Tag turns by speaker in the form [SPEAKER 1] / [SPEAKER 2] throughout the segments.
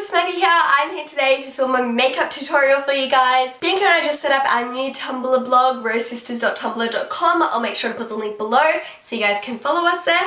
[SPEAKER 1] it's Maggie here. I'm here today to film a makeup tutorial for you guys. Bianca and I just set up our new Tumblr blog, rosesisters.tumblr.com. I'll make sure to put the link below so you guys can follow us there.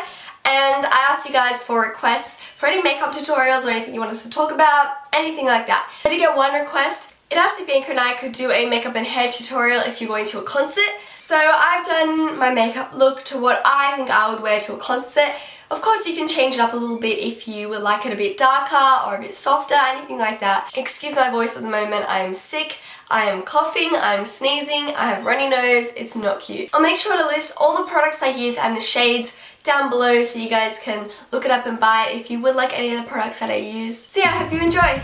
[SPEAKER 1] And I asked you guys for requests for any makeup tutorials or anything you want us to talk about, anything like that. I did get one request. It asked if Bianca and I could do a makeup and hair tutorial if you're going to a concert. So I've done my makeup look to what I think I would wear to a concert. Of course you can change it up a little bit if you would like it a bit darker or a bit softer, anything like that. Excuse my voice at the moment, I am sick, I am coughing, I'm sneezing, I have runny nose, it's not cute. I'll make sure to list all the products I use and the shades down below so you guys can look it up and buy it if you would like any of the products that I use. So yeah, I hope you enjoy.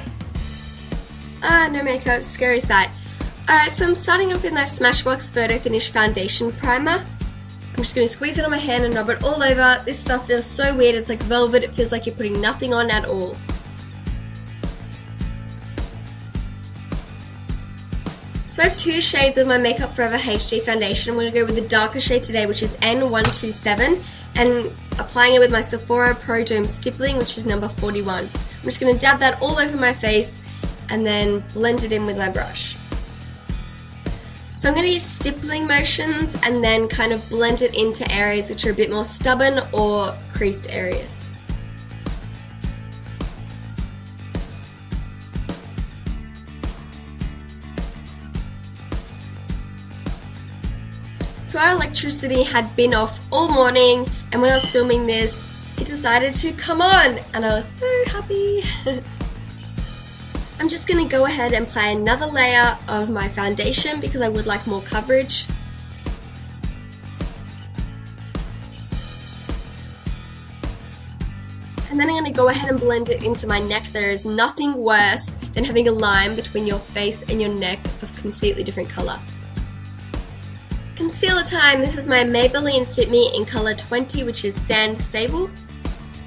[SPEAKER 1] No makeup, scary sight. Alright, so I'm starting off with my Smashbox Photo Finish Foundation Primer. I'm just going to squeeze it on my hand and rub it all over. This stuff feels so weird, it's like velvet, it feels like you're putting nothing on at all. So I have two shades of my Makeup Forever HD foundation. I'm going to go with the darker shade today, which is N127, and applying it with my Sephora PRO Dome Stippling, which is number 41. I'm just going to dab that all over my face and then blend it in with my brush. So I'm going to use stippling motions and then kind of blend it into areas which are a bit more stubborn or creased areas. So our electricity had been off all morning, and when I was filming this, it decided to come on, and I was so happy. I'm just going to go ahead and apply another layer of my foundation because I would like more coverage. And then I'm going to go ahead and blend it into my neck. There is nothing worse than having a line between your face and your neck of completely different colour. Concealer time. This is my Maybelline Fit Me in colour 20, which is Sand Sable.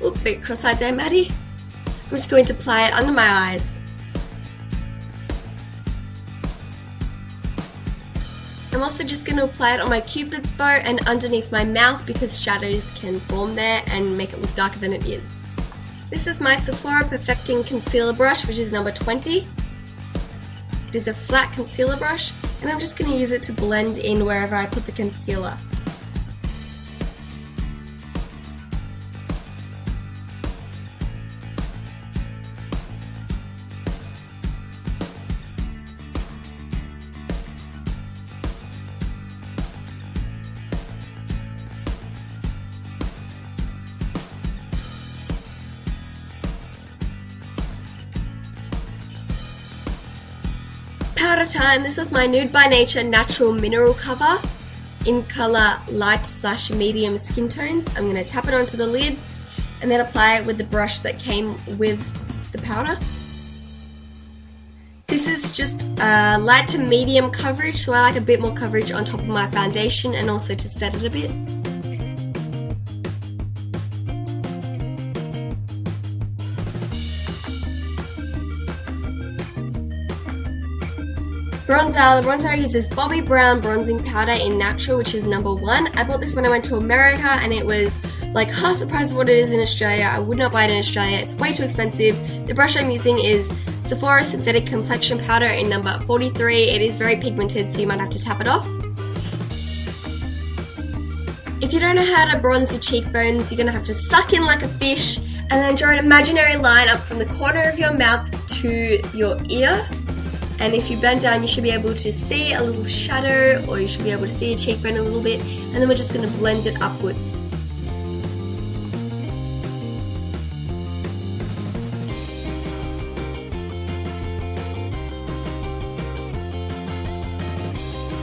[SPEAKER 1] Oop, bit cross-eyed there, Maddie. I'm just going to apply it under my eyes. I'm also just going to apply it on my cupid's bow and underneath my mouth because shadows can form there and make it look darker than it is. This is my Sephora Perfecting Concealer Brush, which is number 20. It is a flat concealer brush, and I'm just going to use it to blend in wherever I put the concealer. Powder time. This is my Nude by Nature Natural Mineral Cover in colour light/medium skin tones. I'm going to tap it onto the lid and then apply it with the brush that came with the powder. This is just light to medium coverage, so I like a bit more coverage on top of my foundation and also to set it a bit. Bronzer. The bronzer I use is Bobbi Brown Bronzing Powder in Natural, which is number 1. I bought this when I went to America and it was like half the price of what it is in Australia. I would not buy it in Australia, it's way too expensive. The brush I'm using is Sephora Synthetic Complexion Powder in number 43. It is very pigmented, so you might have to tap it off. If you don't know how to bronze your cheekbones, you're going to have to suck in like a fish and then draw an imaginary line up from the corner of your mouth to your ear. And if you bend down, you should be able to see a little shadow, or you should be able to see your cheekbone a little bit, and then we're just going to blend it upwards.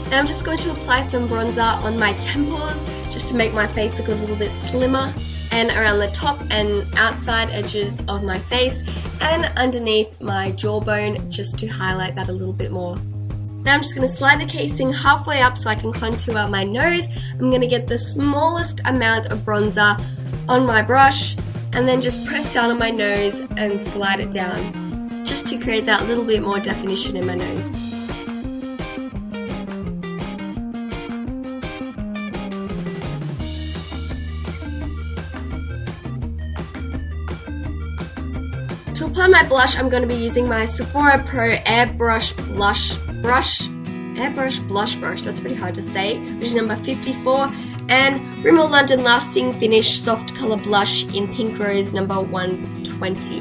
[SPEAKER 1] Now I'm just going to apply some bronzer on my temples, just to make my face look a little bit slimmer, and around the top and outside edges of my face, and underneath my jawbone, just to highlight that a little bit more. Now I'm just going to slide the casing halfway up so I can contour my nose. I'm going to get the smallest amount of bronzer on my brush, and then just press down on my nose and slide it down, just to create that little bit more definition in my nose. To apply my blush, I'm going to be using my Sephora PRO Airbrush Blush Brush, that's pretty hard to say, which is number 54, and Rimmel London Lasting Finish Soft Colour Blush in Pink Rose, number 120.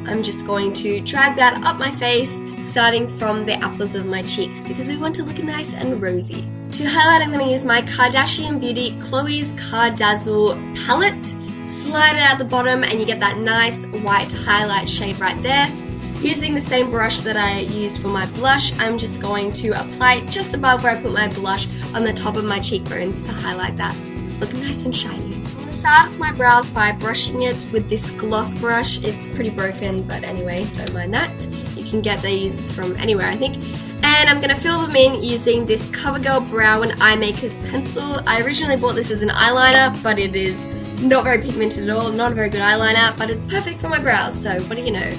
[SPEAKER 1] I'm just going to drag that up my face, starting from the apples of my cheeks, because we want to look nice and rosy. To highlight, I'm going to use my Kardashian Beauty Khloe's Kardazzle palette. Slide it out the bottom and you get that nice white highlight shade right there. Using the same brush that I used for my blush, I'm just going to apply it just above where I put my blush on the top of my cheekbones to highlight that. Look nice and shiny. I'm going to start off my brows by brushing it with this gloss brush. It's pretty broken, but anyway, don't mind that. You can get these from anywhere, I think. And I'm going to fill them in using this CoverGirl Brow and Eye Maker's pencil. I originally bought this as an eyeliner, but it is not very pigmented at all, not a very good eyeliner, but it's perfect for my brows, so what do you know.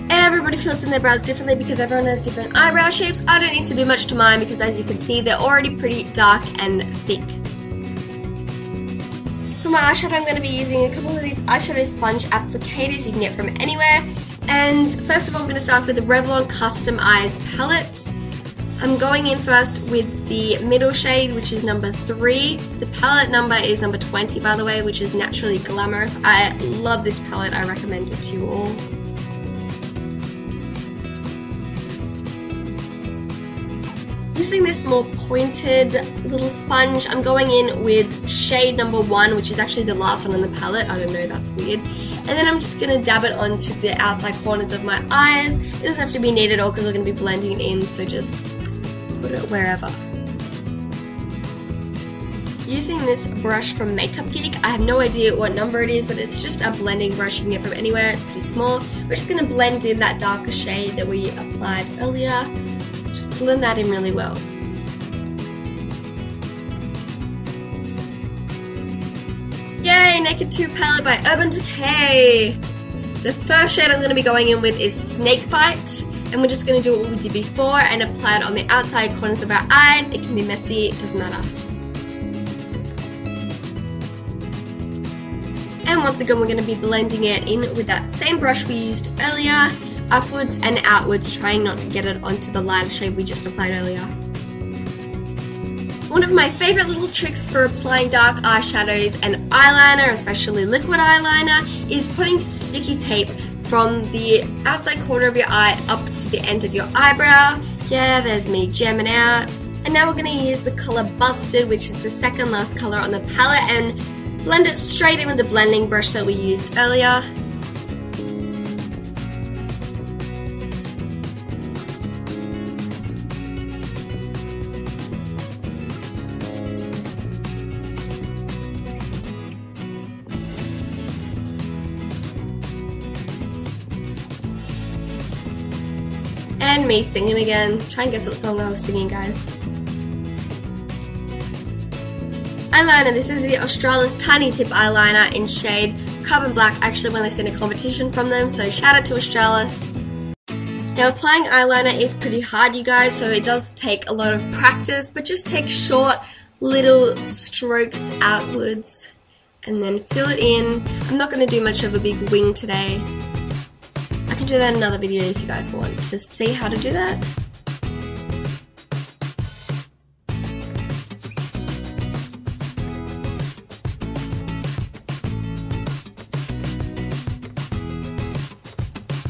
[SPEAKER 1] Everybody fills in their brows differently because everyone has different eyebrow shapes. I don't need to do much to mine because as you can see, they're already pretty dark and thick. For my eyeshadow, I'm going to be using a couple of these eyeshadow sponge applicators you can get from anywhere. And first of all, I'm going to start with the Revlon Custom Eyes palette. I'm going in first with the middle shade, which is number 3. The palette number is number 20, by the way, which is Naturally Glamorous. I love this palette. I recommend it to you all. Using this more pointed little sponge, I'm going in with shade number 1, which is actually the last one on the palette. I don't know, that's weird. And then I'm just going to dab it onto the outside corners of my eyes. It doesn't have to be neat at all because we're going to be blending it in, so just put it wherever. Using this brush from Makeup Geek, I have no idea what number it is, but it's just a blending brush you can get from anywhere. It's pretty small. We're just going to blend in that darker shade that we applied earlier. Just pulling that in really well. Yay! Naked 2 palette by Urban Decay! The first shade I'm going to be going in with is Snakebite, and we're just going to do what we did before and apply it on the outside corners of our eyes. It can be messy, it doesn't matter. And once again, we're going to be blending it in with that same brush we used earlier, upwards and outwards, trying not to get it onto the lighter shade we just applied earlier. One of my favourite little tricks for applying dark eyeshadows and eyeliner, especially liquid eyeliner, is putting sticky tape from the outside corner of your eye up to the end of your eyebrow. Yeah, there's me jamming out. And now we're going to use the colour Busted, which is the second last colour on the palette, and blend it straight in with the blending brush that we used earlier. And me singing again. Try and guess what song I was singing, guys. Eyeliner. This is the Australis Tiny Tip Eyeliner in shade Carbon Black. I actually won this in a competition from them, so shout out to Australis. Now applying eyeliner is pretty hard, you guys, so it does take a lot of practice, but just take short little strokes outwards and then fill it in. I'm not going to do much of a big wing today. I can do that in another video if you guys want to see how to do that.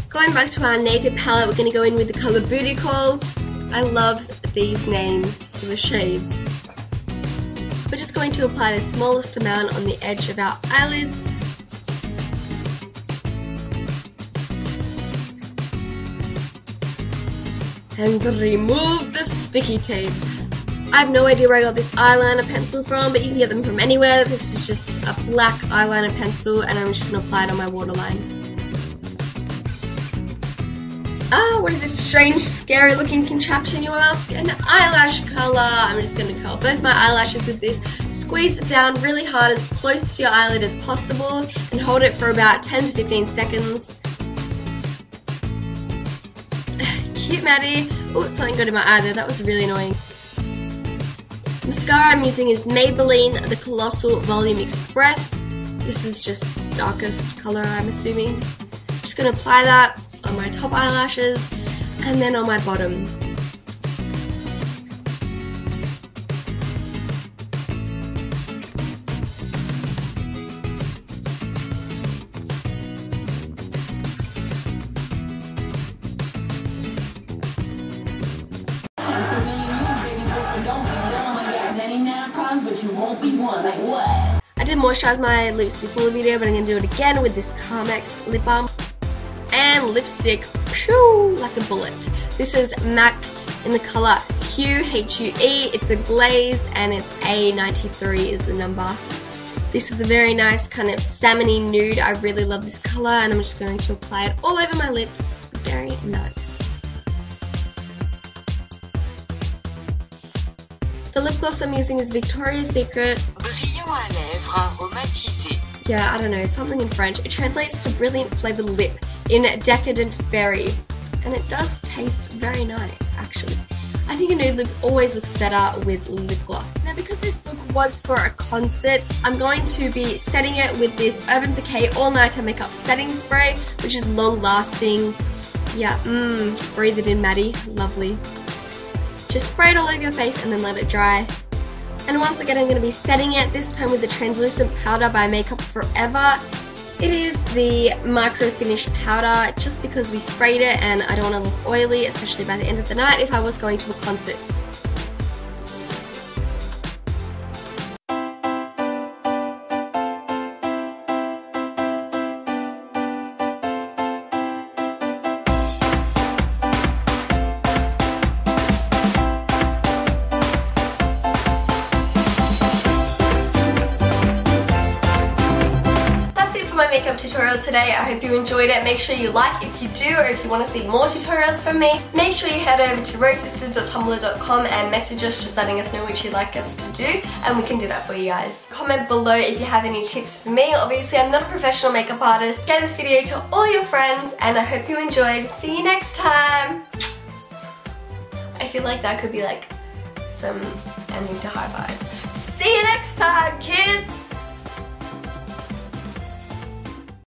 [SPEAKER 1] Going back to our Naked palette, we're going to go in with the colour Bootycall. I love these names for the shades. We're just going to apply the smallest amount on the edge of our eyelids. And remove the sticky tape. I have no idea where I got this eyeliner pencil from, but you can get them from anywhere. This is just a black eyeliner pencil, and I'm just going to apply it on my waterline. Ah, what is this strange, scary looking contraption, you ask? An eyelash curler. I'm just going to curl both my eyelashes with this. Squeeze it down really hard, as close to your eyelid as possible, and hold it for about 10 to 15 seconds. Cute Maddie. Oh, something got in my eye there. That was really annoying. Mascara I'm using is Maybelline the Colossal Volume Express. This is just darkest colour, I'm assuming. just going to apply that on my top eyelashes and then on my bottom. I did moisturise my lips before the video, but I'm going to do it again with this Carmex lip balm and lipstick, phew, like a bullet. This is MAC in the colour QHUE. It's a glaze and it's A93 is the number. This is a very nice kind of salmony nude. I really love this colour and I'm just going to apply it all over my lips. Very nice. The lip gloss I'm using is Victoria's Secret.
[SPEAKER 2] Brillant à lèvres aromatisé.
[SPEAKER 1] Yeah, I don't know, something in French. It translates to brilliant flavoured lip in decadent berry. And it does taste very nice, actually. I think a nude lip always looks better with lip gloss. Now, because this look was for a concert, I'm going to be setting it with this Urban Decay All Nighter Makeup Setting Spray, which is long lasting. Yeah, breathe it in, Maddie. Lovely. Just spray it all over your face and then let it dry. And once again, I'm going to be setting it, this time with the translucent powder by Makeup Forever. It is the micro finish powder, just because we sprayed it and I don't want to look oily, especially by the end of the night if I was going to a concert. Makeup tutorial today. I hope you enjoyed it. Make sure you like if you do, or if you want to see more tutorials from me. Make sure you head over to rosesisters.tumblr.com and message us, just letting us know what you'd like us to do, and we can do that for you guys. Comment below if you have any tips for me. Obviously, I'm not a professional makeup artist. Share this video to all your friends, and I hope you enjoyed. See you next time. I feel like that could be like some ending to high five. See you next time, kids.